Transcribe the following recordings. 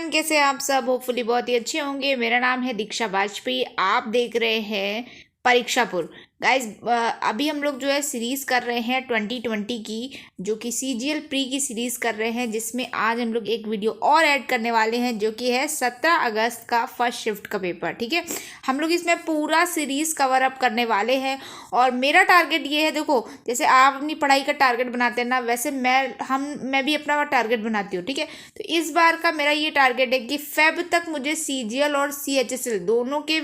Everyone, कैसे हैं आप सब। होपफुली बहुत ही अच्छे होंगे। मेरा नाम है दीक्षा वाजपेयी। आप देख रहे हैं परीक्षापुर। गाइस, अभी हम लोग जो है सीरीज़ कर रहे हैं 2020 की, जो कि सीजीएल प्री की सीरीज़ कर रहे हैं, जिसमें आज हम लोग एक वीडियो और ऐड करने वाले हैं, जो कि है 17 अगस्त का फर्स्ट शिफ्ट का पेपर। ठीक है, हम लोग इसमें पूरा सीरीज़ कवर अप करने वाले हैं। और मेरा टारगेट ये है, देखो जैसे आप अपनी पढ़ाई का टारगेट बनाते हैं ना, वैसे मैं भी अपना टारगेट बनाती हूँ। ठीक है, तो इस बार का मेरा ये टारगेट है कि फेब तक मुझे सीजीएल और सीएचएसएल दोनों के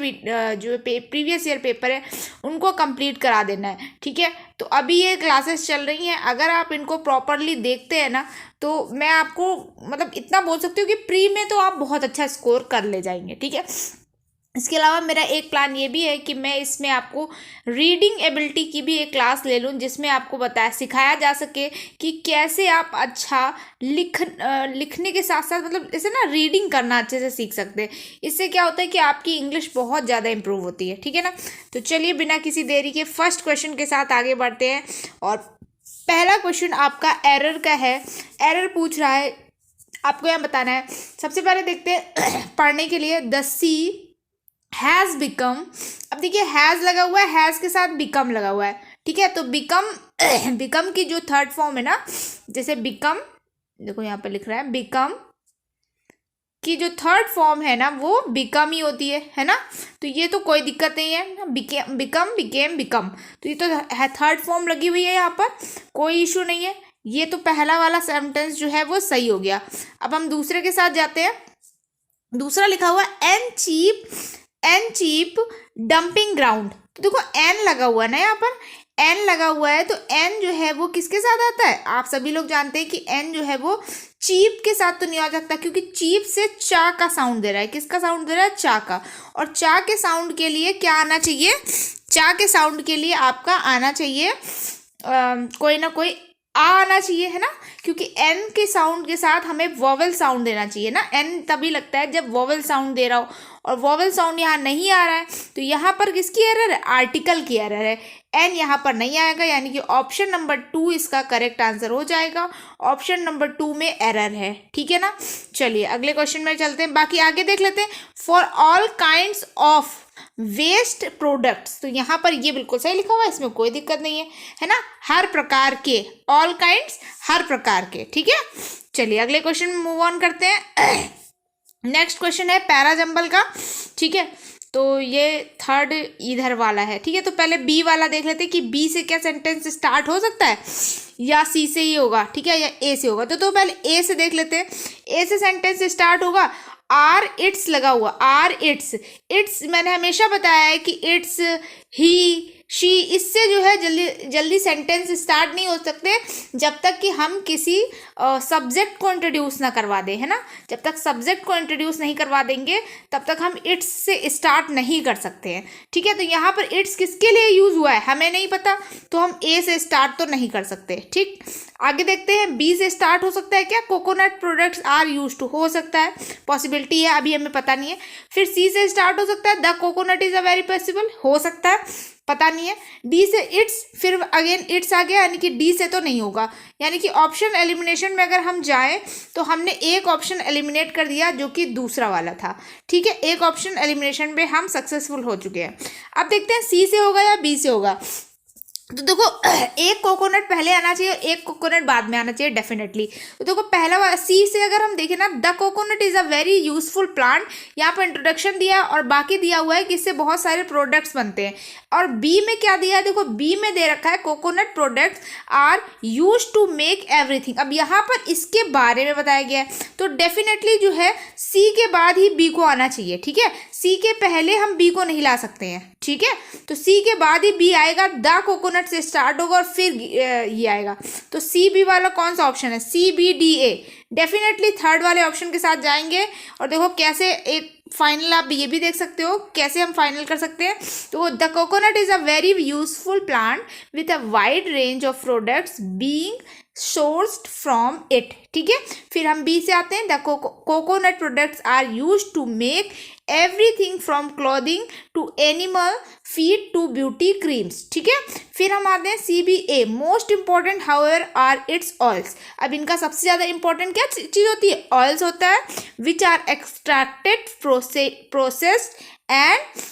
जो प्रीवियस ईयर पेपर है उनको कंप्लीट करा देना है। ठीक है, तो अभी ये क्लासेस चल रही हैं, अगर आप इनको प्रॉपरली देखते हैं ना, तो मैं आपको मतलब इतना बोल सकती हूँ कि प्री में तो आप बहुत अच्छा स्कोर कर ले जाएंगे। ठीक है, इसके अलावा मेरा एक प्लान ये भी है कि मैं इसमें आपको रीडिंग एबिलिटी की भी एक क्लास ले लूँ, जिसमें आपको सिखाया जा सके कि कैसे आप अच्छा लिखने के साथ साथ मतलब जैसे ना रीडिंग करना अच्छे से सीख सकते हैं। इससे क्या होता है कि आपकी इंग्लिश बहुत ज़्यादा इंप्रूव होती है। ठीक है ना, तो चलिए बिना किसी देरी के फर्स्ट क्वेश्चन के साथ आगे बढ़ते हैं। और पहला क्वेश्चन आपका एरर का है। एरर पूछ रहा है, आपको यहाँ बताना है। सबसे पहले देखते हैं पढ़ने के लिए, द सी हैज़ बिकम। अब देखिए हैज़ लगा हुआ है, हैज़ के साथ बिकम लगा हुआ है। ठीक है, तो बिकम बिकम की जो थर्ड फॉर्म है ना, जैसे बिकम, देखो यहाँ पर लिख रहा है बिकम की जो थर्ड फॉर्म है ना, वो बिकम ही होती है ना। तो ये तो कोई दिक्कत नहीं है, बिकम बिकेम बिकम, तो ये तो है थर्ड फॉर्म लगी हुई है यहाँ पर, कोई इशू नहीं है। ये तो पहला वाला सेंटेंस जो है वो सही हो गया। अब हम दूसरे के साथ जाते हैं। दूसरा लिखा हुआ है एन चीप डंपिंग ग्राउंड। तो देखो एन लगा हुआ है ना, यहाँ पर एन लगा हुआ है, तो एन जो है वो किसके साथ आता है। आप सभी लोग जानते हैं कि एन जो है वो चीप के साथ तो नहीं आ सकता, क्योंकि चीप से चा का साउंड दे रहा है। किसका साउंड दे रहा है? चा का। और चा के साउंड के लिए क्या आना चाहिए? चा के साउंड के लिए आपका आना चाहिए कोई ना कोई आना चाहिए, है ना, क्योंकि एन के साउंड के साथ हमें वोवेल साउंड देना चाहिए ना। एन तभी लगता है जब वोवेल साउंड दे रहा हो, और वोवेल साउंड यहाँ नहीं आ रहा है, तो यहाँ पर किसकी एरर है? आर्टिकल की एरर है। एन यहाँ पर नहीं आएगा, यानी कि ऑप्शन नंबर 2 इसका करेक्ट आंसर हो जाएगा। ऑप्शन नंबर 2 में एरर है। ठीक है ना, चलिए अगले क्वेश्चन में चलते हैं, बाकी आगे देख लेते हैं। For all kinds of waste products, तो यहाँ पर ये बिल्कुल सही लिखा हुआ है, इसमें कोई दिक्कत नहीं है ना। हर प्रकार के, ऑल काइंड्स हर प्रकार के। ठीक है, चलिए अगले क्वेश्चन में मूव ऑन करते हैं। नेक्स्ट क्वेश्चन है पैराजंबल का। ठीक है, तो ये थर्ड इधर वाला है। ठीक है, तो पहले बी वाला देख लेते हैं कि बी से क्या सेंटेंस स्टार्ट हो सकता है, या सी से ही होगा। ठीक है, या ए से होगा। तो पहले ए से देख लेते हैं। ए से सेंटेंस स्टार्ट होगा, आर इट्स लगा हुआ, आर इट्स। इट्स मैंने हमेशा बताया है कि इट्स, ही, शी, इससे जो है जल्दी जल्दी सेंटेंस स्टार्ट नहीं हो सकते जब तक कि हम किसी सब्जेक्ट को इंट्रोड्यूस ना करवा दें, है ना। जब तक सब्जेक्ट को इंट्रोड्यूस नहीं करवा देंगे तब तक हम इट्स से स्टार्ट नहीं कर सकते हैं। ठीक है, तो यहाँ पर इट्स किसके लिए यूज़ हुआ है हमें नहीं पता, तो हम ए से स्टार्ट तो नहीं कर सकते। ठीक, आगे देखते हैं। बी से स्टार्ट हो सकता है क्या? Coconut products are use to, हो सकता है, पॉसिबिलिटी है, अभी हमें पता नहीं है। फिर सी से स्टार्ट हो सकता है, the coconut is a very possible, हो सकता है, पता नहीं है। डी से इट्स, फिर अगेन इट्स आ गया, यानी कि डी से तो नहीं होगा। यानी कि ऑप्शन एलिमिनेशन में अगर हम जाएं तो हमने एक ऑप्शन एलिमिनेट कर दिया, जो कि दूसरा वाला था। ठीक है, एक ऑप्शन एलिमिनेशन में हम सक्सेसफुल हो चुके हैं। अब देखते हैं सी से होगा या बी से होगा। तो देखो एक कोकोनट पहले आना चाहिए, एक कोकोनट बाद में आना चाहिए डेफिनेटली। तो देखो पहला सी से अगर हम देखें ना, the coconut is a very useful plant, यहाँ पर इंट्रोडक्शन दिया है और बाकी दिया हुआ है कि इससे बहुत सारे प्रोडक्ट्स बनते हैं। और बी में क्या दिया है? देखो बी में दे रखा है coconut products are use to make everything. अब यहाँ पर इसके बारे में बताया गया है, तो डेफिनेटली जो है सी के बाद ही बी को आना चाहिए। ठीक है, सी के पहले हम बी को नहीं ला सकते हैं। ठीक है, तो सी के बाद ही बी आएगा, द कोकोनट से स्टार्ट होगा और फिर ये आएगा। तो सी बी वाला कौन सा ऑप्शन है? C B D A, definitely third वाले ऑप्शन के साथ जाएंगे। और देखो कैसे एक फाइनल, आप ये भी देख सकते हो कैसे हम फाइनल कर सकते हैं। तो the coconut is a very useful plant with a wide range of products being sourced from it, ठीक है। फिर हम बी से आते हैं, the coconut products are use to make everything from clothing to animal feed to beauty creams, ठीक है। फिर हम आते हैं C B A, most important however are its oils. अब इनका सबसे ज़्यादा इंपॉर्टेंट क्या चीज़ होती है? ऑयल्स होता है, which are extracted processed and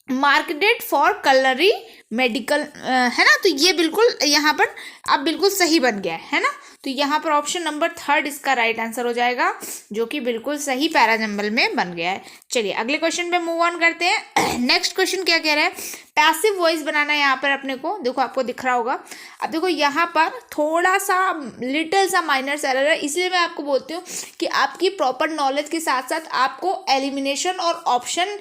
marketed for culinary medical, है ना। तो ये बिल्कुल यहाँ पर अब बिल्कुल सही बन गया है ना। तो यहाँ पर ऑप्शन नंबर 3 इसका राइट आंसर हो जाएगा, जो कि बिल्कुल सही पैराजंबल में बन गया है। चलिए अगले क्वेश्चन पे मूव ऑन करते हैं। नेक्स्ट क्वेश्चन क्या कह रहा है? पैसिव वॉइस बनाना है यहाँ पर अपने को, देखो आपको दिख रहा होगा। अब देखो यहाँ पर थोड़ा सा लिटिल सा माइनर एरर है, इसलिए मैं आपको बोलती हूँ कि आपकी प्रॉपर नॉलेज के साथ साथ आपको एलिमिनेशन और ऑप्शन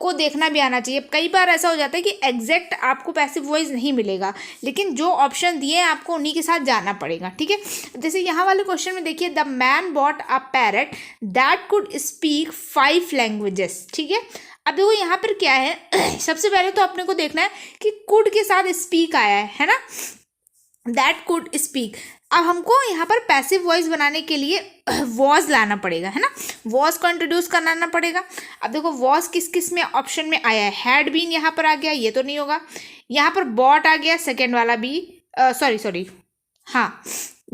को देखना भी आना चाहिए। कई बार ऐसा हो जाता है कि एग्जैक्ट आपको पैसिव वॉइस नहीं मिलेगा, लेकिन जो ऑप्शन दिए हैं आपको उन्हीं के साथ जाना पड़ेगा, ठीक है। जैसे यहाँ वाले क्वेश्चन में देखिए, the man bought a parrot that could speak 5 languages, ठीक है। अब देखो यहाँ पर क्या है, सबसे पहले तो अपने को देखना है कि कुड के साथ स्पीक आया है ना, दैट कुड स्पीक। अब हमको यहाँ पर पैसिव वॉइस बनाने के लिए वॉज लाना पड़ेगा, है ना, वॉज को इंट्रोड्यूस कराना पड़ेगा। अब देखो वॉज किस किस में ऑप्शन में आया है, हैड बीन यहाँ पर आ गया, ये तो नहीं होगा। यहाँ पर बॉट आ गया, सेकेंड वाला भी, सॉरी हाँ,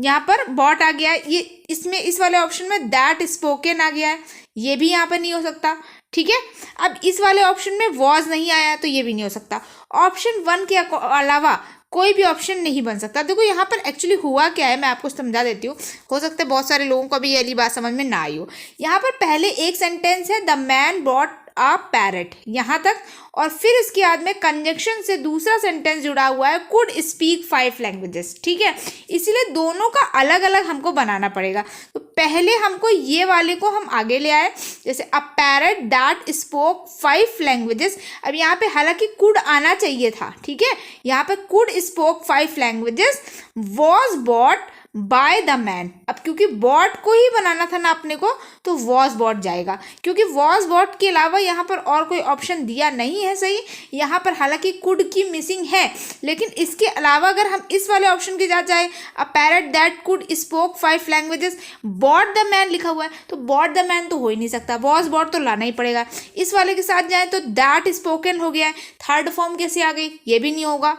यहाँ पर बॉट आ गया, ये इसमें इस वाले ऑप्शन में दैट स्पोकन आ गया है, ये भी यहाँ पर नहीं हो सकता, ठीक है। अब इस वाले ऑप्शन में वॉज नहीं आया तो ये भी नहीं हो सकता। ऑप्शन 1 के अलावा कोई भी ऑप्शन नहीं बन सकता। देखो यहाँ पर एक्चुअली हुआ क्या है, मैं आपको समझा देती हूँ, हो सकता है बहुत सारे लोगों को भी ये वाली बात समझ में ना आई हो। यहाँ पर पहले एक सेंटेंस है, the man bought a parrot, यहाँ तक, और फिर इसके बाद में कंजक्शन से दूसरा सेंटेंस जुड़ा हुआ है, कुड स्पीक 5 लैंग्वेजेस, ठीक है। इसीलिए दोनों का अलग अलग हमको बनाना पड़ेगा। तो पहले हमको ये वाले को हम आगे ले आए, जैसे अ पैरट दैट स्पोक 5 लैंग्वेजेस। अब यहाँ पे हालांकि कुड आना चाहिए था, ठीक है, यहाँ पे could spoke 5 languages was bought by the man. अब क्योंकि बॉट को ही बनाना था ना अपने को, तो वॉज बॉट जाएगा, क्योंकि वॉज बॉट के अलावा यहाँ पर और कोई ऑप्शन दिया नहीं है सही। यहाँ पर हालांकि कुड की मिसिंग है, लेकिन इसके अलावा अगर हम इस वाले ऑप्शन के साथ जाए, अ parrot that could spoke 5 languages bought the man लिखा हुआ है, तो बॉट द मैन तो हो ही नहीं सकता, वॉज बॉट तो लाना ही पड़ेगा। इस वाले के साथ जाए तो दैट स्पोकन हो गया है, थर्ड फॉर्म कैसे आ गई, ये भी नहीं होगा।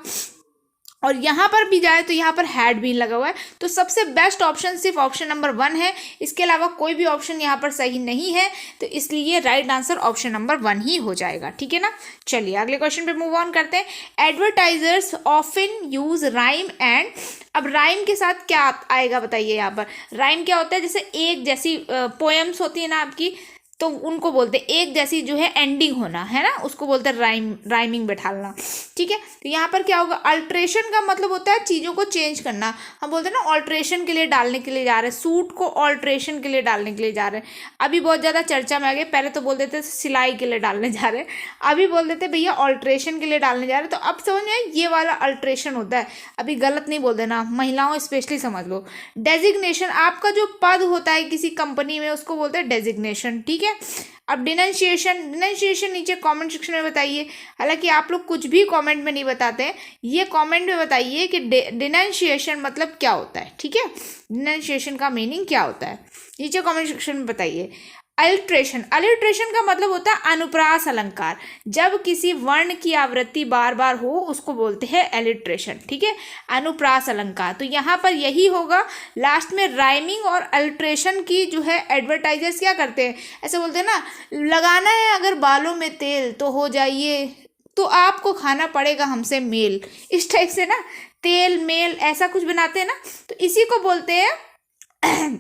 और यहाँ पर भी जाए तो यहाँ पर हैड बीन लगा हुआ है, तो सबसे बेस्ट ऑप्शन सिर्फ ऑप्शन नंबर 1 है, इसके अलावा कोई भी ऑप्शन यहाँ पर सही नहीं है, तो इसलिए राइट आंसर ऑप्शन नंबर 1 ही हो जाएगा, ठीक है ना। चलिए अगले क्वेश्चन पे मूव ऑन करते हैं। Advertisers often use rhyme and, अब राइम के साथ क्या आएगा बताइए। यहाँ पर राइम क्या होता है, जैसे एक जैसी पोएम्स होती है ना आपकी, तो उनको बोलते हैं एक जैसी जो है एंडिंग होना, है ना, उसको बोलते हैं राइमिंग बैठालना, ठीक है। तो यहाँ पर क्या होगा, अल्ट्रेशन का मतलब होता है चीज़ों को चेंज करना। हम बोलते हैं ना ऑल्ट्रेशन के लिए डालने के लिए जा रहे हैं, सूट को ऑल्ट्रेशन के लिए डालने के लिए जा रहे हैं। अभी बहुत ज़्यादा चर्चा में आ गए, पहले तो बोल देते थे सिलाई के लिए डालने जा रहे हैं, अभी बोल देते भैया ऑल्ट्रेशन के लिए डालने जा रहे हैं। तो अब समझ में ये वाला अल्ट्रेशन होता है, अभी गलत नहीं बोल देना, महिलाओं स्पेशली समझ लो। डेजिग्नेशन, आपका जो पद होता है किसी कंपनी में उसको बोलते हैं डेजिग्नेशन, ठीक है। अब डिनंशिएशन नीचे कमेंट सेक्शन में बताइए, हालांकि आप लोग कुछ भी कमेंट में नहीं बताते हैं, ये कमेंट में बताइए कि डिनंशिएशन मतलब क्या होता है, ठीक है, डिनंशिएशन का मीनिंग क्या होता है, नीचे कमेंट सेक्शन में बताइए। अलिट्रेशन का मतलब होता है अनुप्रास अलंकार, जब किसी वर्ण की आवृत्ति बार बार हो उसको बोलते हैं अलिट्रेशन, ठीक है, अनुप्रास अलंकार। तो यहाँ पर यही होगा, लास्ट में राइमिंग और अलिट्रेशन की जो है एडवर्टाइजर्स क्या करते हैं, ऐसे बोलते हैं ना, लगाना है अगर बालों में तेल तो हो जाइए, तो आपको खाना पड़ेगा हमसे मेल, इस टाइप से ना, तेल मेल ऐसा कुछ बनाते हैं ना, तो इसी को बोलते हैं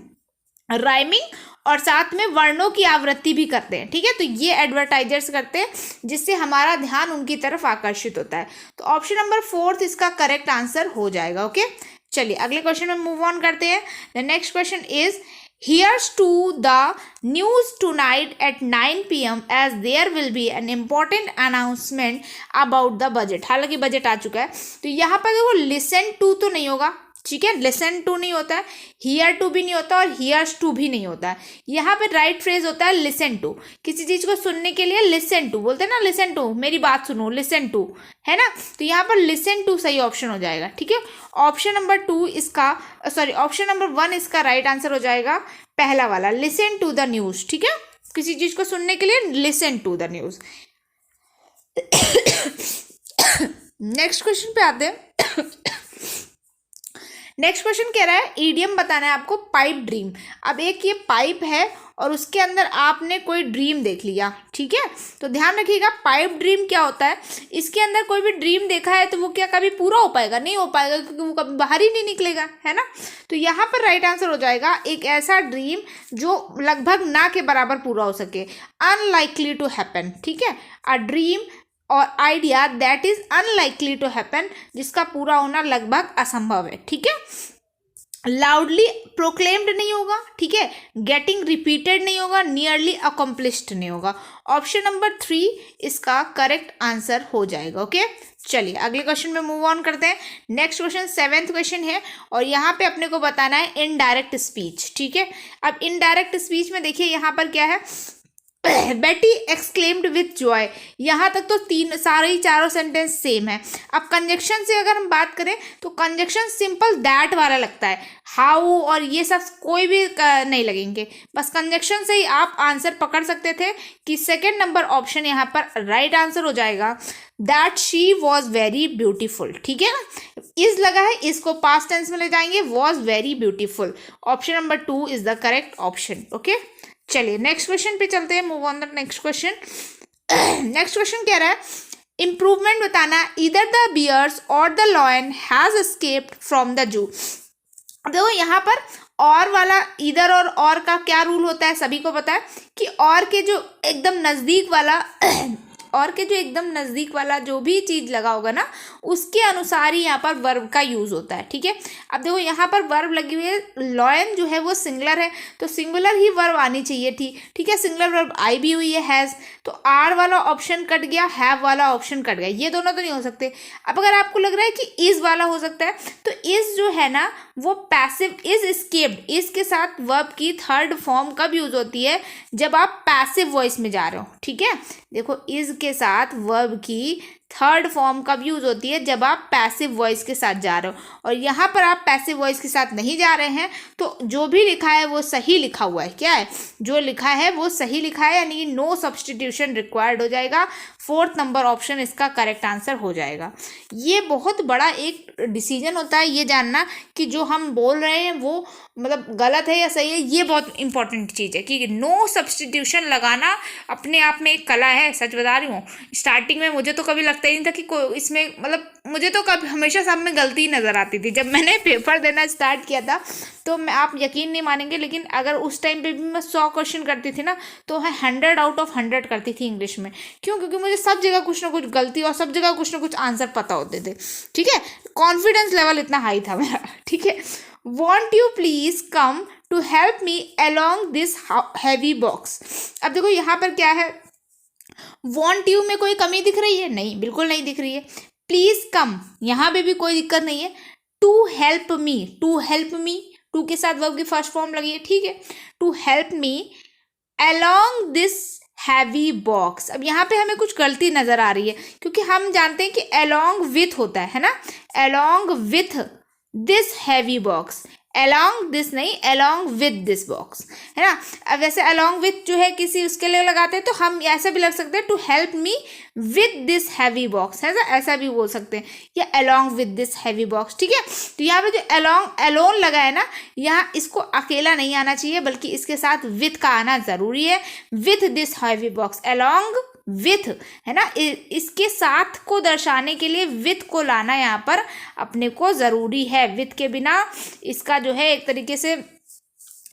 राइमिंग, और साथ में वर्णों की आवृत्ति भी करते हैं, ठीक है। तो ये एडवर्टाइजर्स करते हैं जिससे हमारा ध्यान उनकी तरफ आकर्षित होता है। तो ऑप्शन नंबर 4 इसका करेक्ट आंसर हो जाएगा, ओके। चलिए अगले क्वेश्चन में मूव ऑन करते हैं। The next question is, Here's to the news tonight at 9 PM as there will be an important announcement about the budget। हालांकि बजट आ चुका है, तो यहाँ पर देखो लिसन टू तो नहीं होगा, ठीक है, लिसन टू नहीं होता है, हियर टू भी नहीं होता और हियर्स टू भी नहीं होता है। यहाँ पे राइट फ्रेज होता है लिसन टू। किसी चीज को सुनने के लिए लिसन टू बोलते हैं ना, लिसन टू, मेरी बात सुनो, लिसन टू, है ना। तो यहाँ पर लिसन टू सही ऑप्शन हो जाएगा। ठीक है, ऑप्शन नंबर 2 इसका, सॉरी ऑप्शन नंबर 1 इसका राइट आंसर हो जाएगा, पहला वाला, लिसन टू द न्यूज। ठीक है, किसी चीज को सुनने के लिए listen to the news. Next question पे आते हैं। नेक्स्ट क्वेश्चन कह रहा है ईडियम बताना है आपको, पाइप ड्रीम। अब एक ये पाइप है और उसके अंदर आपने कोई ड्रीम देख लिया, ठीक है, तो ध्यान रखिएगा पाइप ड्रीम क्या होता है। इसके अंदर कोई भी ड्रीम देखा है तो वो क्या कभी पूरा हो पाएगा? नहीं हो पाएगा, क्योंकि वो कभी बाहर ही नहीं निकलेगा, है ना। तो यहाँ पर राइट आंसर हो जाएगा एक ऐसा ड्रीम जो लगभग ना के बराबर पूरा हो सके, अनलाइकली टू हैपन। ठीक है, अ ड्रीम और idea that is unlikely to happen, जिसका पूरा होना लगभग असंभव है। ठीक है, लाउडली प्रोक्लेम्ड नहीं होगा, ठीक है, गेटिंग रिपीटेड नहीं होगा, नियरली अकम्प्लिश्ड नहीं होगा। ऑप्शन नंबर 3 इसका करेक्ट आंसर हो जाएगा। ओके, चलिए अगले क्वेश्चन में मूव ऑन करते हैं। नेक्स्ट क्वेश्चन 7th क्वेश्चन है और यहाँ पे अपने को बताना है इनडायरेक्ट स्पीच। ठीक है, अब इनडायरेक्ट स्पीच में देखिए यहाँ पर क्या है, बेटी एक्सक्लेम्ड विथ जॉय। यहाँ तक तो चारों सेंटेंस सेम है। अब कंजक्शन से अगर हम बात करें तो कंजक्शन सिंपल दैट वाला लगता है, हाउ और ये सब कोई भी नहीं लगेंगे, बस कंजक्शन से ही आप आंसर पकड़ सकते थे कि सेकंड नंबर ऑप्शन यहाँ पर राइट आंसर हो जाएगा, that she was very beautiful. ठीक है ना, इज लगा है, इसको पास्ट टेंस में ले जाएंगे, was very beautiful. Option number 2 is the correct option. Okay, चलिए नेक्स्ट क्वेश्चन पे चलते हैं, move on the next question. Next question कह रहा है इंप्रूवमेंट बताना, इधर द बियर्स और the lion has escaped from the zoo. देखो यहाँ पर और वाला इधर और का क्या रूल होता है, सभी को पता है कि और के जो एकदम नज़दीक वाला जो भी चीज़ लगा होगा ना, उसके अनुसार ही यहाँ पर वर्ब का यूज़ होता है। ठीक है, अब देखो यहाँ पर वर्ब लगी हुई है, लॉयन जो है वो सिंगुलर है तो सिंगुलर ही वर्ब आनी चाहिए थी। ठीक है, सिंगुलर वर्ब आई भी हुई है, हैज़, तो आर वाला ऑप्शन कट गया, हैव वाला ऑप्शन कट गया, ये दोनों तो नहीं हो सकते। अब अगर आपको लग रहा है कि इज वाला हो सकता है तो इज जो है ना वो पैसिव, इज एस्केप्ड, इज के साथ वर्ब की थर्ड फॉर्म कब यूज होती है, जब आप पैसिव वॉइस में जा रहे हो। ठीक है, देखो इज के साथ वर्ब की थर्ड फॉर्म कब यूज होती है, जब आप पैसिव वॉइस के साथ जा रहे हो, और यहाँ पर आप पैसिव वॉइस के साथ नहीं जा रहे हैं तो जो भी लिखा है वो सही लिखा हुआ है। क्या है, जो लिखा है वो सही लिखा है, यानी नो सब्सटीट्यूशन रिक्वायर्ड हो जाएगा। 4th नंबर ऑप्शन इसका करेक्ट आंसर हो जाएगा। ये बहुत बड़ा एक डिसीजन होता है ये जानना कि जो हम बोल रहे हैं वो मतलब गलत है या सही है, ये बहुत इंपॉर्टेंट चीज़ है कि नो सब्सटीट्यूशन लगाना अपने आप में एक कला है। सच बता रही हूँ, स्टार्टिंग में मुझे तो कभी लगता ही नहीं था कि कोई इसमें, मतलब मुझे तो कभी हमेशा सब में गलती नज़र आती थी। जब मैंने पेपर देना स्टार्ट किया था तो मैं, आप यकीन नहीं मानेंगे, लेकिन अगर उस टाइम पे भी मैं 100 क्वेश्चन करती थी ना तो मैं 100 आउट ऑफ 100 करती थी इंग्लिश में। क्यों? क्योंकि मुझे सब जगह कुछ ना कुछ गलती और सब जगह कुछ ना कुछ आंसर पता होते थे। ठीक है, कॉन्फिडेंस लेवल इतना हाई था मेरा। ठीक है, won't you please come to help me along this heavy box. अब देखो यहाँ पर क्या है, वॉन्ट यू में कोई कमी दिख रही है? नहीं, बिल्कुल नहीं दिख रही है। प्लीज कम, यहाँ पे भी कोई दिक्कत नहीं है। टू हेल्प मी, टू के साथ वर्ब की फर्स्ट फॉर्म लगी है। ठीक है, to help me along this heavy box. अब यहाँ पे हमें कुछ गलती नजर आ रही है क्योंकि हम जानते हैं कि अलोंग विथ होता है ना, along with this heavy box, along this नहीं, अलोंग विद दिस बॉक्स, है ना। अब वैसे अलोंग विथ जो है किसी उसके लिए लगाते हैं तो हम ऐसा भी लग सकते हैं, to help me with this heavy box, है ना, ऐसा भी बोल सकते हैं, या along with this heavy box. ठीक है, तो यहाँ पे जो अलोंग अलोन लगा है ना, यहाँ इसको अकेला नहीं आना चाहिए बल्कि इसके साथ विथ का आना जरूरी है। With this heavy box, along with, है ना, इसके साथ को दर्शाने के लिए विथ को लाना यहाँ पर अपने को जरूरी है। विथ के बिना इसका जो है एक तरीके से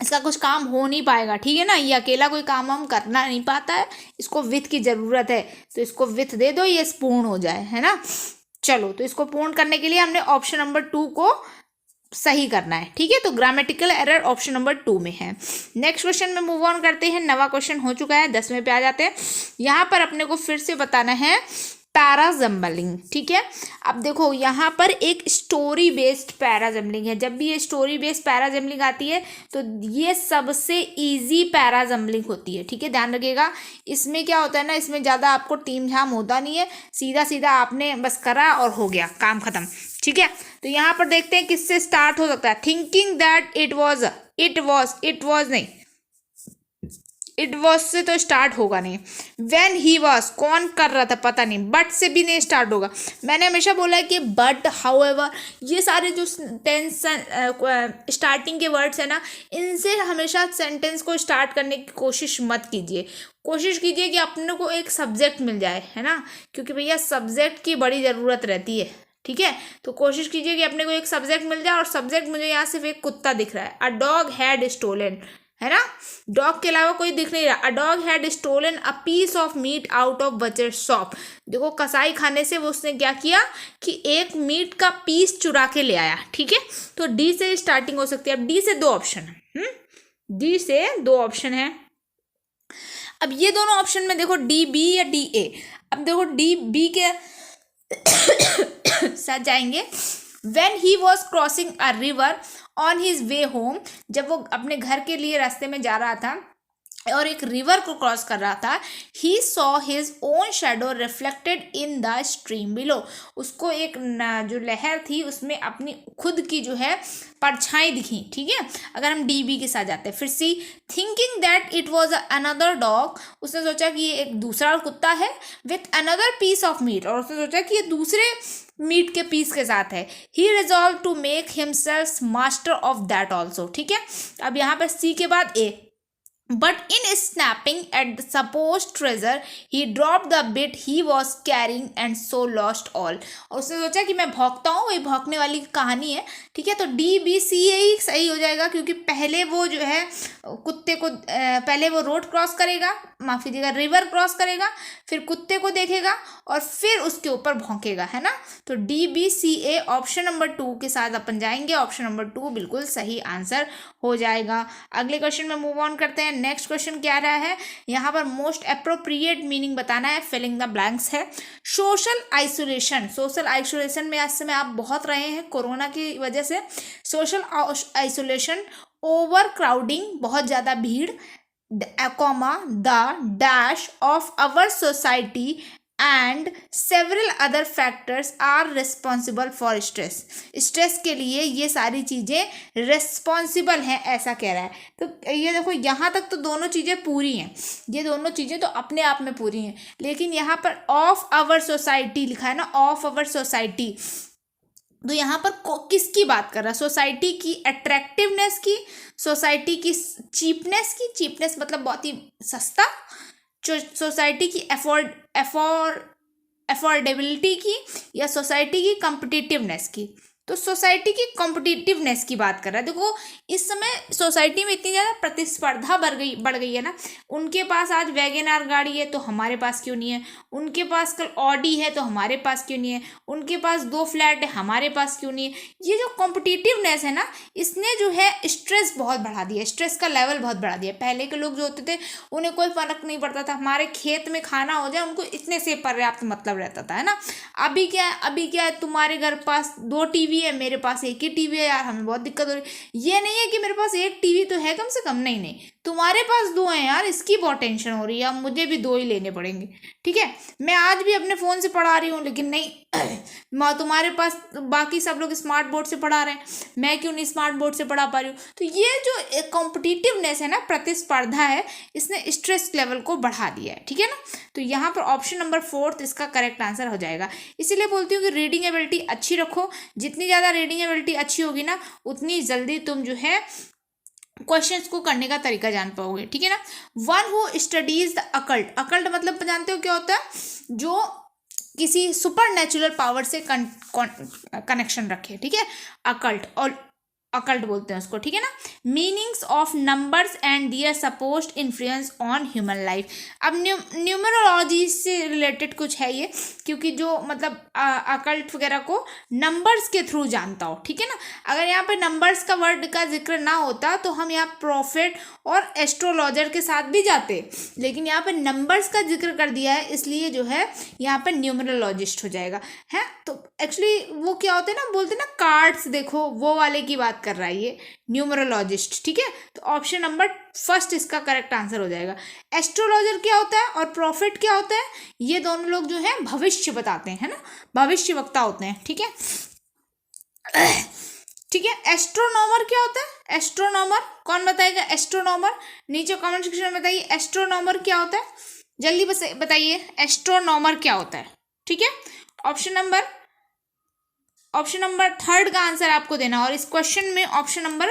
इसका कुछ काम हो नहीं पाएगा। ठीक है ना, ये अकेला कोई काम हम करना नहीं पाता है, इसको विथ की जरूरत है, तो इसको विथ दे दो, ये पूर्ण हो जाए, है ना। चलो, तो इसको पूर्ण करने के लिए हमने ऑप्शन नंबर 2 को सही करना है। ठीक है, तो ग्रामेटिकल एरर ऑप्शन नंबर 2 में है। नेक्स्ट क्वेश्चन में मूव ऑन करते हैं, नवा क्वेश्चन हो चुका है, 10वें पे आ जाते हैं। यहाँ पर अपने को फिर से बताना है पैराजम्बलिंग, ठीक है। अब देखो यहाँ पर एक स्टोरी बेस्ड पैराजम्बलिंग है। जब भी ये स्टोरी बेस्ड पैराजम्बलिंग आती है तो ये सबसे इजी पैराजम्बलिंग होती है, ठीक है, ध्यान रखिएगा। इसमें क्या होता है ना, इसमें ज़्यादा आपको टीम झाम होता नहीं है, सीधा सीधा आपने बस करा और हो गया, काम खत्म, ठीक है। तो यहाँ पर देखते हैं किससे स्टार्ट हो सकता है। थिंकिंग दैट इट वॉज नहीं, इट वॉज से तो स्टार्ट होगा नहीं। वेन ही वॉज, कौन कर रहा था पता नहीं, बट से भी नहीं स्टार्ट होगा। मैंने हमेशा बोला है कि बट, हाउएवर, ये सारे जो टेंस स्टार्टिंग के वर्ड्स है ना, इनसे हमेशा सेंटेंस को स्टार्ट करने की कोशिश मत कीजिए। कोशिश कीजिए कि अपने को एक सब्जेक्ट मिल जाए, है ना, क्योंकि भैया सब्जेक्ट की बड़ी ज़रूरत रहती है, ठीक है। तो कोशिश कीजिए कि अपने को एक सब्जेक्ट मिल जाए, और सब्जेक्ट मुझे यहाँ सिर्फ एक कुत्ता दिख रहा है। अ डॉग हैड स्टोलन, है ना, डॉग के अलावा कोई दिख नहीं रहा। A dog had stolen a piece of meat out of butcher shop. देखो कसाई खाने से वो उसने क्या किया कि एक मीट का पीस चुरा के ले आया, ठीक है। तो डी से स्टार्टिंग हो सकती है। अब डी से दो ऑप्शन है, डी से दो ऑप्शन है। अब ये दोनों ऑप्शन में देखो डी बी या डी ए। अब देखो डी बी के साथ जाएंगे। When he was crossing a river on his way home, जब वो अपने घर के लिए रास्ते में जा रहा था और एक रिवर को क्रॉस कर रहा था, he saw his own shadow reflected in the stream below। उसको एक जो लहर थी उसमें अपनी खुद की जो है परछाई दिखी, ठीक है। अगर हम डी बी के साथ जाते हैं, फिर see, thinking that it was another dog, उसने सोचा कि ये एक दूसरा कुत्ता है, with another piece of meat, और उसने सोचा कि ये दूसरे मीट के पीस के साथ है। He resolve to make himself master of that also, ठीक है। अब यहाँ पर सी के बाद ए, but in snapping at the supposed treasure he dropped the bit he was carrying and so lost all। और उसने सोचा कि मैं भौंकता हूँ, वही भौंकने वाली कहानी है, ठीक है। तो डी बी सी ही सही हो जाएगा, क्योंकि पहले वो जो है कुत्ते को पहले वो रोड क्रॉस करेगा, माफ कीजिएगा, रिवर क्रॉस करेगा, फिर कुत्ते को देखेगा और फिर उसके ऊपर भौंकेगा, है ना। तो D B C A option number 2 के साथ अपन जाएंगे। ऑप्शन नंबर 2 बिल्कुल सही आंसर हो जाएगा। अगले क्वेश्चन में मूव ऑन करते हैं। नेक्स्ट क्वेश्चन क्या रहा है यहाँ पर, मोस्ट अप्रोप्रिएट मीनिंग बताना है, फिलिंग द ब्लैंक्स है। सोशल आइसोलेशन, सोशल आइसोलेशन में आज समय आप बहुत रहे हैं कोरोना की वजह से। सोशल आइसोलेशन, ओवर क्राउडिंग, बहुत ज़्यादा भीड़, comma the dash of our society and several other factors are responsible for stress. Stress के लिए ये सारी चीज़ें रिस्पॉन्सिबल हैं, ऐसा कह रहा है। तो ये देखो यहाँ तक तो दोनों चीज़ें पूरी हैं, ये दोनों चीज़ें तो अपने आप में पूरी हैं, लेकिन यहाँ पर ऑफ आवर सोसाइटी लिखा है ना, ऑफ आवर सोसाइटी, तो यहाँ पर किसकी बात कर रहा है, सोसाइटी की अट्रैक्टिवनेस की, सोसाइटी की चीपनेस की, चीपनेस मतलब बहुत ही सस्ता, सोसाइटी की अफोर्डेबिलिटी की, या सोसाइटी की कॉम्पिटिटिवनेस की। तो सोसाइटी की कॉम्पिटिटिवनेस की बात कर रहा है। देखो इस समय सोसाइटी में इतनी ज़्यादा प्रतिस्पर्धा बढ़ गई है ना, उनके पास आज वैगन आर गाड़ी है तो हमारे पास क्यों नहीं है, उनके पास कल ऑडी है तो हमारे पास क्यों नहीं है, उनके पास 2 फ्लैट है हमारे पास क्यों नहीं है। ये जो कॉम्पिटिटिवनेस है ना, इसने जो है स्ट्रेस बहुत बढ़ा दिया, स्ट्रेस का लेवल बहुत बढ़ा दिया। पहले के लोग जो होते थे उन्हें कोई फर्क नहीं पड़ता था, हमारे खेत में खाना हो जाए उनको इतने से पर्याप्त मतलब रहता था, है ना। अभी क्या है, तुम्हारे घर पास 2 टीवी है, मेरे पास एक ही टीवी है, यार हमें बहुत दिक्कत हो रही है। ये नहीं है कि मेरे पास एक टीवी तो है कम से कम, नहीं, तुम्हारे पास 2 हैं यार, इसकी बहुत टेंशन हो रही है, अब मुझे भी 2 ही लेने पड़ेंगे, ठीक है। मैं आज भी अपने फ़ोन से पढ़ा रही हूँ, लेकिन नहीं तुम्हारे पास बाकी सब लोग स्मार्ट बोर्ड से पढ़ा रहे हैं, मैं क्यों नहीं स्मार्ट बोर्ड से पढ़ा पा रही हूँ। तो ये जो कॉम्पिटिटिवनेस है ना, प्रतिस्पर्धा है, इसने स्ट्रेस लेवल को बढ़ा दिया है, ठीक है ना। तो यहाँ पर ऑप्शन नंबर 4 इसका करेक्ट आंसर हो जाएगा। इसीलिए बोलती हूँ कि रीडिंग एबिलिटी अच्छी रखो, जितनी ज़्यादा रीडिंग एबिलिटी अच्छी होगी ना, उतनी जल्दी तुम जो है क्वेश्चंस को करने का तरीका जान पाओगे, ठीक है ना। One who studies the occult, occult मतलब जानते हो क्या होता है, जो किसी सुपर नेचुरल पावर से कनेक्शन रखे, ठीक है, अकल्ट। और अकल्ट बोलते हैं उसको, ठीक है ना। Meanings of numbers and their supposed influence on human life. अब न्यूमरोलॉजी से रिलेटेड कुछ है ये, क्योंकि जो मतलब अकल्ट वगैरह को नंबर्स के थ्रू जानता हो, ठीक है ना। अगर यहाँ पे नंबर्स का वर्ड का जिक्र ना होता तो हम यहाँ प्रॉफिट और एस्ट्रोलॉजर के साथ भी जाते, लेकिन यहाँ पे नंबर्स का जिक्र कर दिया है, इसलिए जो है यहाँ पे न्यूमरोलॉजिस्ट हो जाएगा है। तो एक्चुअली वो क्या होते हैं ना, बोलते हैं ना कार्ड्स देखो, वो वाले की बात कर रहा है ये न्यूमरोलॉजिस्ट, ठीक है। तो ऑप्शन नंबर फर्स्ट इसका करेक्ट आंसर हो जाएगा। एस्ट्रोलॉजर क्या होता है और प्रॉफिट क्या होता है, ये दोनों लोग जो है भविष्य बताते हैं, है ना, भविष्य वक्ता होते हैं, ठीक है। ठीक है, एस्ट्रोनॉमर क्या होता है, एस्ट्रोनॉमर कौन बताएगा, एस्ट्रोनॉमर नीचे कमेंट सेक्शन में बताइए, एस्ट्रोनॉमर क्या होता है, जल्दी बताइए एस्ट्रोनॉमर क्या होता है, ठीक है। ऑप्शन नंबर थर्ड का आंसर आपको देना, और इस क्वेश्चन में ऑप्शन नंबर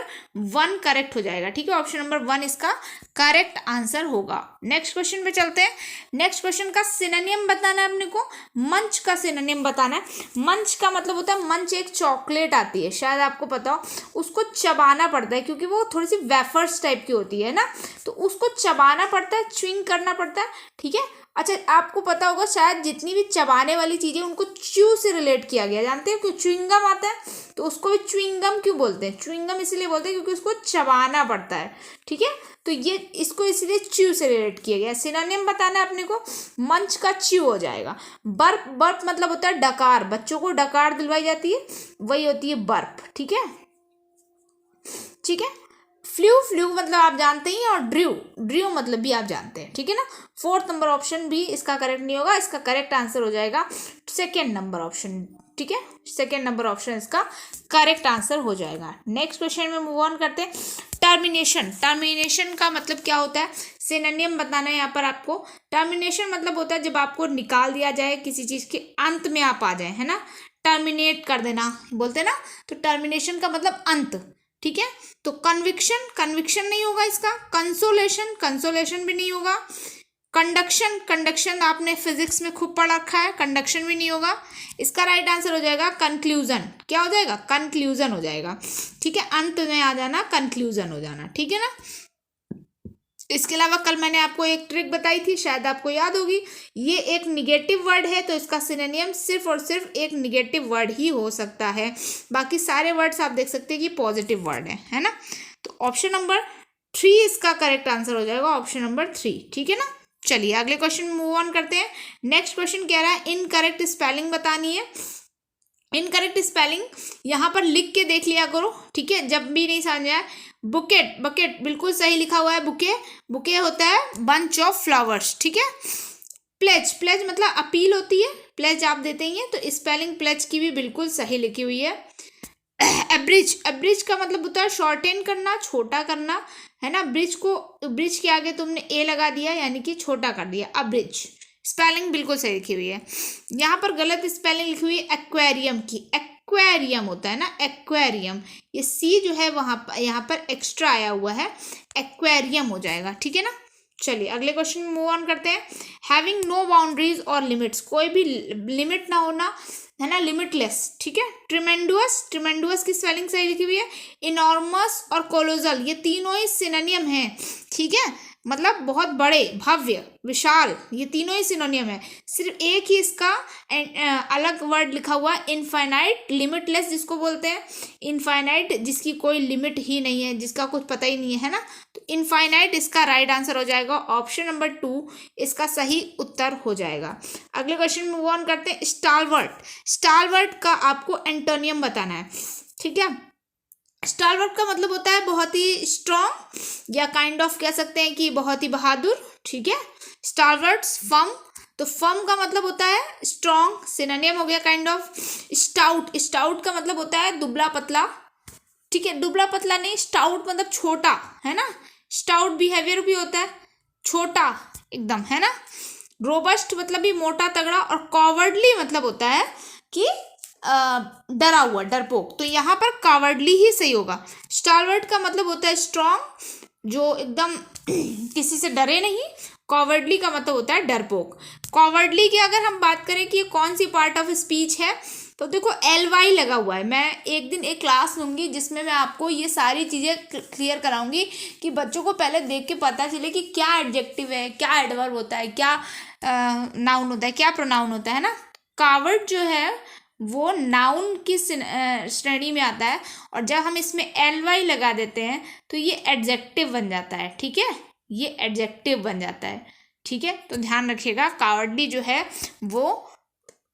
1 करेक्ट हो जाएगा, ठीक है। ऑप्शन नंबर 1 इसका करेक्ट आंसर होगा। नेक्स्ट क्वेश्चन पे चलते हैं। नेक्स्ट क्वेश्चन का सिनोनिम बताना है अपने को, मंच का सिनोनिम बताना है। मंच का मतलब होता है, मंच एक चॉकलेट आती है, शायद आपको पता हो, उसको चबाना पड़ता है क्योंकि वो थोड़ी सी वेफर्स टाइप की होती है ना, तो उसको चबाना पड़ता है, च्युइंग करना पड़ता है, ठीक है। अच्छा, आपको पता होगा शायद जितनी भी चबाने वाली चीज़ें उनको च्यू से रिलेट किया गया, जानते हो क्यों, च्युइंगम आता है तो उसको भी च्युइंगम क्यों बोलते हैं, च्युइंगम इसलिए बोलते हैं क्योंकि उसको चबाना पड़ता है, ठीक है। तो ये इसको इसलिए च्यू से रिलेट किया गया। सिनोनिम बताना है अपने को, मंच का च्यू हो जाएगा। बर्प, बर्प मतलब होता है डकार, बच्चों को डकार दिलवाई जाती है, वही होती है बर्प, ठीक है, ठीक है। फ्लू, फ्लू मतलब आप जानते ही हैं, और ड्रू, ड्रू मतलब भी आप जानते हैं, ठीक है ना। 4th नंबर ऑप्शन भी इसका करेक्ट नहीं होगा, इसका करेक्ट आंसर हो जाएगा 2nd नंबर ऑप्शन, ठीक है। 2nd नंबर ऑप्शन इसका करेक्ट आंसर हो जाएगा। नेक्स्ट क्वेश्चन में मूव ऑन करते हैं। टर्मिनेशन, टर्मिनेशन का मतलब क्या होता है, सिनोनिम बताना है यहाँ पर आपको। टर्मिनेशन मतलब होता है जब आपको निकाल दिया जाए, किसी चीज़ के अंत में आप आ जाए, है ना, टर्मिनेट कर देना बोलते हैं ना, तो टर्मिनेशन का मतलब अंत, ठीक है। तो कन्विक्शन, कन्विक्शन नहीं होगा इसका। कंसोलेशन, कंसोलेशन भी नहीं होगा। कंडक्शन, कंडक्शन आपने फिजिक्स में खूब पढ़ रखा है, कंडक्शन भी नहीं होगा। इसका राइट आंसर हो जाएगा कंक्लूजन, क्या हो जाएगा, कंक्लूजन हो जाएगा, ठीक है। अंत में आ जाना, कंक्लूजन हो जाना, ठीक है ना। इसके अलावा कल मैंने आपको एक ट्रिक बताई थी, शायद आपको याद होगी, ये एक निगेटिव वर्ड है तो इसका सिनोनिम सिर्फ और सिर्फ एक निगेटिव वर्ड ही हो सकता है, बाकी सारे वर्ड्स आप देख सकते हैं कि पॉजिटिव वर्ड है ना। तो ऑप्शन नंबर 3 इसका करेक्ट आंसर हो जाएगा, ऑप्शन नंबर 3, ठीक है ना। चलिए अगले क्वेश्चन में मूव ऑन करते हैं। नेक्स्ट क्वेश्चन कह रहा है इनकरेक्ट स्पेलिंग बतानी है। इनकरेक्ट स्पेलिंग यहाँ पर लिख के देख लिया करो, ठीक है, जब भी नहीं समझ आए। बुकेट, बकेट बिल्कुल सही लिखा हुआ है, बुके, बुके होता है बंच ऑफ फ्लावर्स, ठीक है। प्लेज, प्लेज मतलब अपील होती है, प्लेज आप देते ही हैं, तो स्पेलिंग प्लेज की भी बिल्कुल सही लिखी हुई है। एब्रिज, एब्रिज का मतलब होता है शॉर्टेन करना, छोटा करना, है ना। ब्रिज को, ब्रिज के आगे तुमने ए लगा दिया यानी कि छोटा कर दिया, अब्रिज, स्पेलिंग बिल्कुल सही लिखी हुई है। यहाँ पर गलत स्पेलिंग लिखी हुई है एक्वेरियम की, एक्वेरियम होता है ना, एक्वेरियम, ये सी जो है वहाँ पर, यहाँ पर एक्स्ट्रा आया हुआ है, एक्वेरियम हो जाएगा, ठीक है ना। चलिए अगले क्वेश्चन में मूव ऑन करते हैं। हैविंग नो बाउंड्रीज और लिमिट्स, कोई भी लिमिट ना होना, है ना, लिमिटलेस, ठीक है। ट्रिमेंडुअस, ट्रिमेंडुअस की स्पेलिंग सही लिखी हुई है। इनॉर्मस और कोलोजल ये तीनों ही सिनोनिम हैं, ठीक है, मतलब बहुत बड़े, भव्य, विशाल, ये तीनों ही सिनोनिम है। सिर्फ एक ही इसका अलग वर्ड लिखा हुआ है, इनफाइनाइट, लिमिटलेस जिसको बोलते हैं, इनफाइनाइट जिसकी कोई लिमिट ही नहीं है, जिसका कुछ पता ही नहीं है ना, तो इनफाइनाइट इसका राइट आंसर हो जाएगा, ऑप्शन नंबर 2 इसका सही उत्तर हो जाएगा। अगले क्वेश्चन में मूव ऑन करते हैं। स्टालवर्ट, स्टालवर्ट का आपको एंटोनियम बताना है, ठीक है। स्टालवर्ट का मतलब होता है बहुत ही स्ट्रॉन्ग, या काइंड ऑफ कह सकते हैं कि बहुत ही बहादुर, ठीक है। स्टालवर्ट्स, फर्म, तो फर्म का मतलब होता है स्ट्रॉन्ग, सिनोनिम हो गया काइंड ऑफ। स्टाउट, स्टाउट का मतलब होता है दुबला पतला, ठीक है, दुबला पतला नहीं, स्टाउट मतलब छोटा, है ना, स्टाउट बिहेवियर भी होता है, छोटा एकदम, है ना। रोबस्ट मतलब भी मोटा तगड़ा, और कॉवर्डली मतलब होता है कि डरा हुआ, डरपोक, तो यहाँ पर कावर्डली ही सही होगा। स्टालवर्ट का मतलब होता है स्ट्रॉन्ग, जो एकदम किसी से डरे नहीं। कॉवर्डली का मतलब होता है डरपोक। कॉवर्डली की अगर हम बात करें कि कौन सी पार्ट ऑफ स्पीच है, तो देखो LY लगा हुआ है। मैं एक दिन एक क्लास लूँगी जिसमें मैं आपको ये सारी चीज़ें क्लियर कराऊंगी कि बच्चों को पहले देख के पता चले कि क्या एडजेक्टिव है, क्या एडवर्ब होता है, क्या नाउन होता है, क्या प्रोनाउन होता है ना। कावर्ड जो है वो नाउन की श्रेणी में आता है, और जब हम इसमें LY लगा देते हैं तो ये एडजेक्टिव बन जाता है। ठीक है, ये एडजेक्टिव बन जाता है। ठीक है, तो ध्यान रखिएगा, कावर्डली जो है वो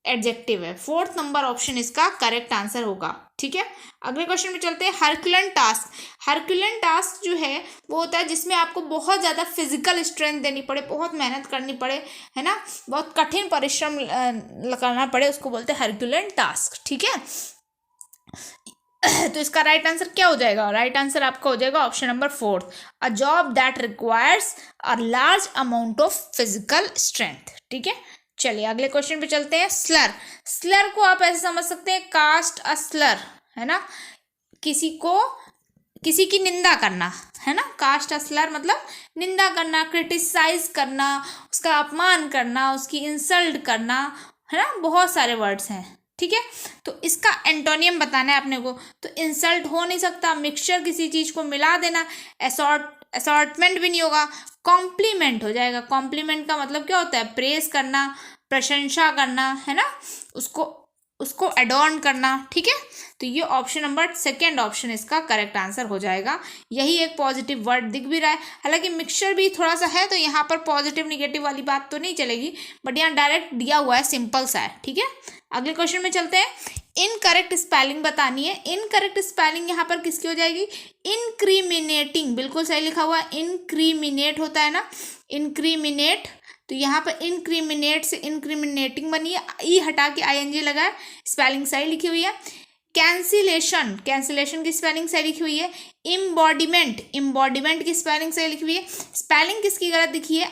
एडजेक्टिव है। 4th नंबर ऑप्शन इसका करेक्ट आंसर होगा। ठीक है, अगले क्वेश्चन में चलते हैं। हरक्यूलेन टास्क। हरक्यूलेन टास्क जो है वो होता है जिसमें आपको बहुत ज़्यादा फिजिकल स्ट्रेंथ देनी पड़े, बहुत मेहनत करनी पड़े, है ना, बहुत कठिन परिश्रम करना पड़े, उसको बोलते हैं हरक्यूलेन टास्क। ठीक है, तो इसका राइट आंसर क्या हो जाएगा? राइट आंसर आपका हो जाएगा option number 4, a job that requires a large amount of physical strength. ठीक है, चलिए अगले क्वेश्चन पे चलते हैं। स्लर। स्लर को आप ऐसे समझ सकते हैं, कास्ट अ स्लर, है ना, किसी को, किसी की निंदा करना, है ना। कास्ट अ स्लर मतलब निंदा करना, क्रिटिसाइज करना, उसका अपमान करना, उसकी इंसल्ट करना, है ना, बहुत सारे वर्ड्स हैं। ठीक है, तो इसका एंटोनियम बताना है अपने को। तो इंसल्ट हो नहीं सकता, मिक्सचर किसी चीज को मिला देना, असॉर्टमेंट भी नहीं होगा, कॉम्प्लीमेंट हो जाएगा। कॉम्प्लीमेंट का मतलब क्या होता है? प्रेज करना, प्रशंसा करना, है ना, उसको उसको एडॉर्न करना। ठीक है, तो ये ऑप्शन नंबर 2 ऑप्शन इसका करेक्ट आंसर हो जाएगा। यही एक पॉजिटिव वर्ड दिख भी रहा है, हालांकि मिक्सचर भी थोड़ा सा है, तो यहाँ पर पॉजिटिव निगेटिव वाली बात तो नहीं चलेगी, बट यहाँ डायरेक्ट दिया हुआ है, सिंपल सा है। ठीक है, अगले क्वेश्चन में चलते हैं। इनकरेक्ट स्पेलिंग बतानी है। इनकरेक्ट स्पेलिंग यहाँ पर किसकी हो जाएगी? इनक्रीमिनेटिंग, बिल्कुल सही लिखा हुआ है, इनक्रीमिनेट होता है ना, इनक्रीमिनेट। तो यहाँ पर इनक्रीमिनेट से इनक्रीमिनेटिंग बनी है, ई हटा के ING लगा है, स्पेलिंग सही लिखी हुई है। कैंसिलेशन, कैंसिलेशन की स्पेलिंग सही लिखी हुई है। इम्बॉडीमेंट, इम्बॉडीमेंट की स्पेलिंग सही लिखी हुई है। स्पेलिंग किसकी गलत लिखी है?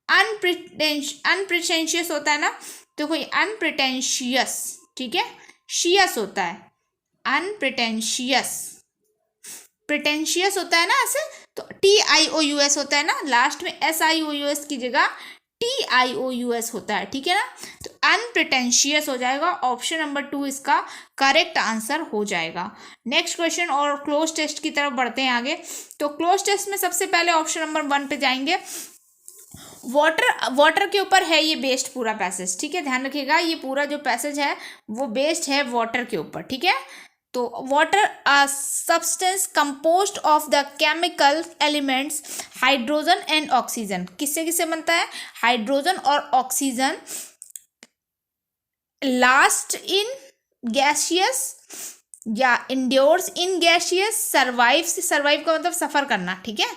अनप्रिटेंशियस होता है ना, तो कोई अनप्रिटेंशियस, ठीक है, शियस होता है, अनप्रिटेंशियस, प्रिटेंशियस होता है ना ऐसे, तो TIOUS होता है ना, लास्ट में SIOUS की जगह TIOUS होता है। ठीक है ना, तो अनप्रिटेंशियस हो जाएगा, ऑप्शन नंबर 2 इसका करेक्ट आंसर हो जाएगा। नेक्स्ट क्वेश्चन और क्लोज टेस्ट की तरफ बढ़ते हैं आगे। तो क्लोज टेस्ट में सबसे पहले ऑप्शन नंबर 1 पे जाएंगे। वाटर के ऊपर है ये बेस्ड पूरा पैसेज। ठीक है, ध्यान रखिएगा, ये पूरा जो पैसेज है वो बेस्ड है वाटर के ऊपर। ठीक है, तो water a substance composed of the chemical elements hydrogen and oxygen. किससे किससे बनता है? हाइड्रोजन और ऑक्सीजन। लास्ट इन गैसियस या इंड्योर्स इन गैसियस, सर्वाइव्स, सर्वाइव का मतलब सफर करना। ठीक है,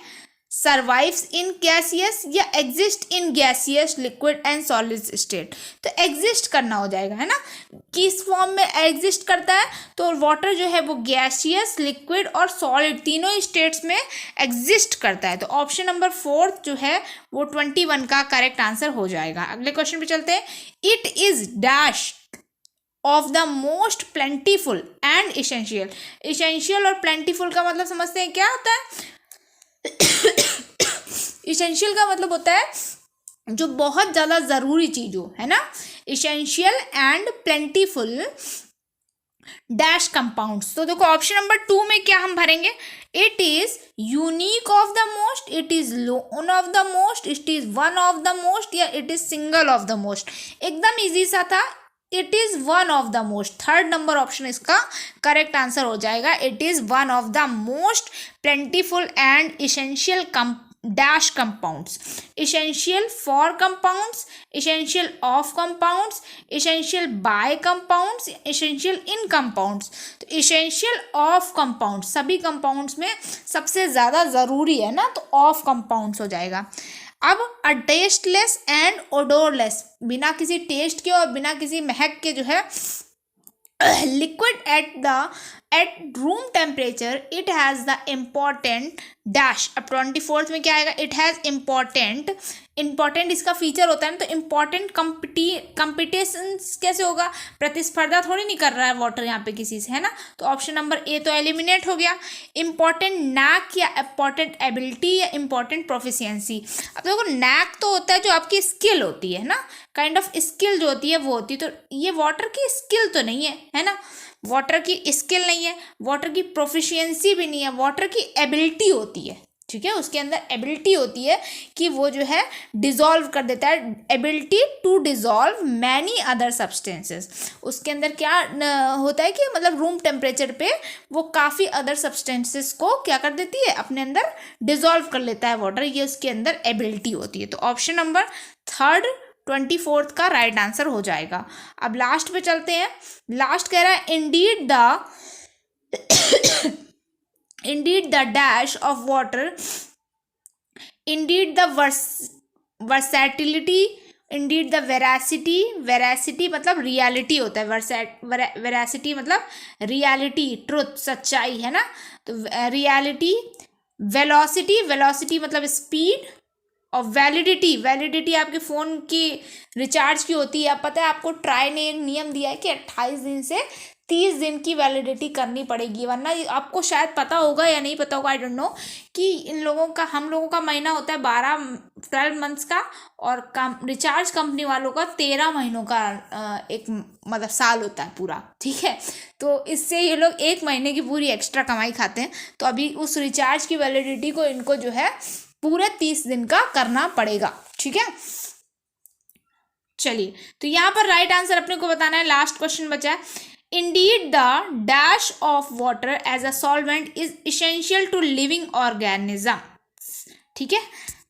सर्वाइव्स इन गैसियस या exist in gaseous liquid and solid state. तो एग्जिस्ट करना हो जाएगा, है ना, किस फॉर्म में एग्जिस्ट करता है? तो वाटर जो है वो गैसियस, लिक्विड और सॉलिड तीनों स्टेट्स में एग्जिस्ट करता है। तो ऑप्शन नंबर 4 जो है वो 21 का करेक्ट आंसर हो जाएगा। अगले क्वेश्चन पे चलते हैं। It is dash of the most plentiful and essential. Essential और प्लेंटीफुल का मतलब समझते हैं क्या होता है? इसेंशियल का मतलब होता है जो बहुत ज़्यादा ज़रूरी चीज़ हो, है ना। Essential and plentiful dash compounds. तो देखो ऑप्शन नंबर 2 में क्या हम भरेंगे? It is unique of the most, it is lone of the most, it is one of the most, या it is single of the most. एकदम easy सा था, it is one of the most. 3rd number option इसका correct answer हो जाएगा। It is one of the most plentiful and essential dash compounds, essential for compounds, essential of compounds, essential by compounds, essential in compounds। तो essential of compounds सभी compounds में सबसे ज़्यादा ज़रूरी है ना, तो of compounds हो जाएगा। अब a tasteless and odorless, बिना किसी टेस्ट के और बिना किसी महक के जो है liquid at room temperature it has the important dash. अब 24th में क्या आएगा, इट हैज़ इम्पॉर्टेंट इसका फीचर होता है ना, तो इम्पॉर्टेंट कंपिटिशन कैसे होगा, प्रतिस्पर्धा थोड़ी नहीं कर रहा है वाटर यहाँ पे किसी से, है ना। तो ऑप्शन नंबर ए तो एलिमिनेट हो गया। इम्पॉर्टेंट नैक या इम्पॉर्टेंट एबिलिटी या इम्पॉर्टेंट प्रोफिशिएंसी। अब देखो नैक तो होता है जो आपकी स्किल होती है ना, काइंड ऑफ स्किल जो होती है वो होती है, तो ये वाटर की स्किल तो नहीं है ना, वाटर की स्किल नहीं है, वाटर की प्रोफिशिएंसी भी नहीं है, वाटर की एबिलिटी होती है, ठीक है। उसके अंदर एबिलिटी होती है कि वो जो है डिजॉल्व कर देता है, ability to dissolve many other substances. उसके अंदर क्या होता है कि मतलब रूम टेम्परेचर पे वो काफ़ी अदर सब्सटेंसेस को क्या कर देती है, अपने अंदर डिजॉल्व कर लेता है वाटर, ये उसके अंदर एबिलिटी होती है। तो ऑप्शन नंबर थर्ड 24th का राइट आंसर हो जाएगा। अब लास्ट पे चलते हैं। लास्ट कह रहा है indeed the dash of water, indeed the versatility, indeed the veracity मतलब रियलिटी होता है, veracity मतलब रियलिटी, ट्रुथ, सच्चाई, है ना। तो रियलिटी, वेलोसिटी मतलब स्पीड, और वैलिडिटी आपके फ़ोन की रिचार्ज की होती है। अब पता है आपको ट्राई ने एक नियम दिया है कि 28 दिन से 30 दिन की वैलिडिटी करनी पड़ेगी, वरना आपको शायद पता होगा या नहीं पता होगा, आई डोंट नो, कि हम लोगों का महीना होता है 12 मंथ्स का, और रिचार्ज कंपनी वालों का 13 महीनों का एक मतलब साल होता है पूरा, ठीक है। तो इससे ये लोग 1 महीने की पूरी एक्स्ट्रा कमाई खाते हैं। तो अभी उस रिचार्ज की वैलिडिटी को इनको जो है पूरे 30 दिन का करना पड़ेगा, ठीक है। चलिए, तो यहाँ पर राइट आंसर अपने को बताना है। लास्ट क्वेश्चन बचा है, indeed the dash of water as a solvent is essential to living organism, ठीक है।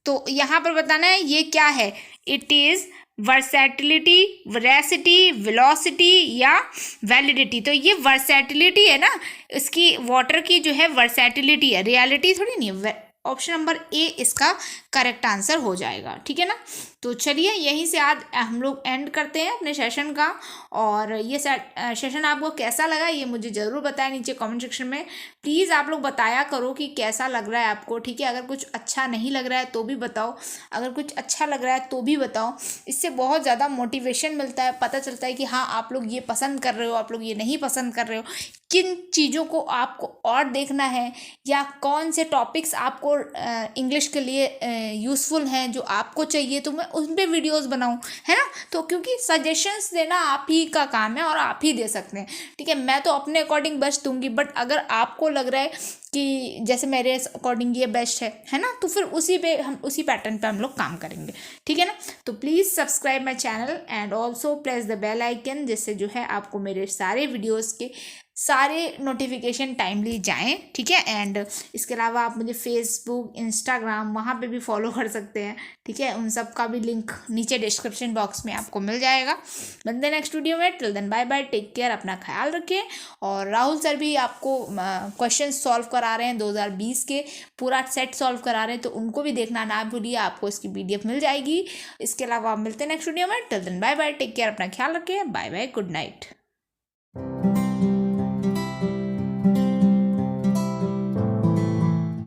तो यहाँ पर बताना है ये क्या है, इट इज वर्सैटिलिटी, वेरासिटी, वेलोसिटी या वैलिडिटी। तो ये वर्सैटिलिटी है ना, इसकी वाटर की जो है वर्सैटिलिटी है, रियलिटी थोड़ी नहीं है। ऑप्शन नंबर ए इसका करेक्ट आंसर हो जाएगा, ठीक है ना। तो चलिए यहीं से आज हम लोग एंड करते हैं अपने सेशन का, और ये सेशन आपको कैसा लगा ये मुझे ज़रूर बताएं नीचे कमेंट सेक्शन में। प्लीज़ आप लोग बताया करो कि कैसा लग रहा है आपको, ठीक है। अगर कुछ अच्छा नहीं लग रहा है तो भी बताओ, अगर कुछ अच्छा लग रहा है तो भी बताओ। इससे बहुत ज़्यादा मोटिवेशन मिलता है, पता चलता है कि हाँ आप लोग ये पसंद कर रहे हो, आप लोग ये नहीं पसंद कर रहे हो, किन चीज़ों को आपको और देखना है, या कौन से टॉपिक्स आपको इंग्लिश के लिए यूज़फुल हैं जो आपको चाहिए, तो मैं उन पर वीडियोज़ बनाऊँ, है ना। तो क्योंकि सजेशंस देना आप ही का काम है और आप ही दे सकते हैं, ठीक है। मैं तो अपने अकॉर्डिंग बेस्ट दूंगी, बट अगर आपको लग रहा है कि जैसे मेरे अकॉर्डिंग ये बेस्ट है ना, तो फिर उसी पैटर्न पे हम लोग काम करेंगे, ठीक है ना। तो please subscribe my channel and also press the bell icon, जिससे जो है आपको मेरे सारे वीडियोज़ के सारे नोटिफिकेशन टाइमली जाएं, ठीक है। एंड इसके अलावा आप मुझे फेसबुक, इंस्टाग्राम, वहाँ पे भी फॉलो कर सकते हैं, ठीक है। उन सब का भी लिंक नीचे डिस्क्रिप्शन बॉक्स में आपको मिल जाएगा। मिलते हैं नेक्स्ट वीडियो में, till then bye bye, take care, अपना ख्याल रखें। और राहुल सर भी आपको क्वेश्चन सॉल्व करा रहे हैं 2020 के, पूरा सेट सॉल्व करा रहे हैं, तो उनको भी देखना ना भूलिए, आपको इसकी PDF मिल जाएगी। इसके अलावा मिलते हैं नेक्स्ट वीडियो में, till then bye bye, take care, अपना ख्याल रखें, बाय बाय, गुड नाइट।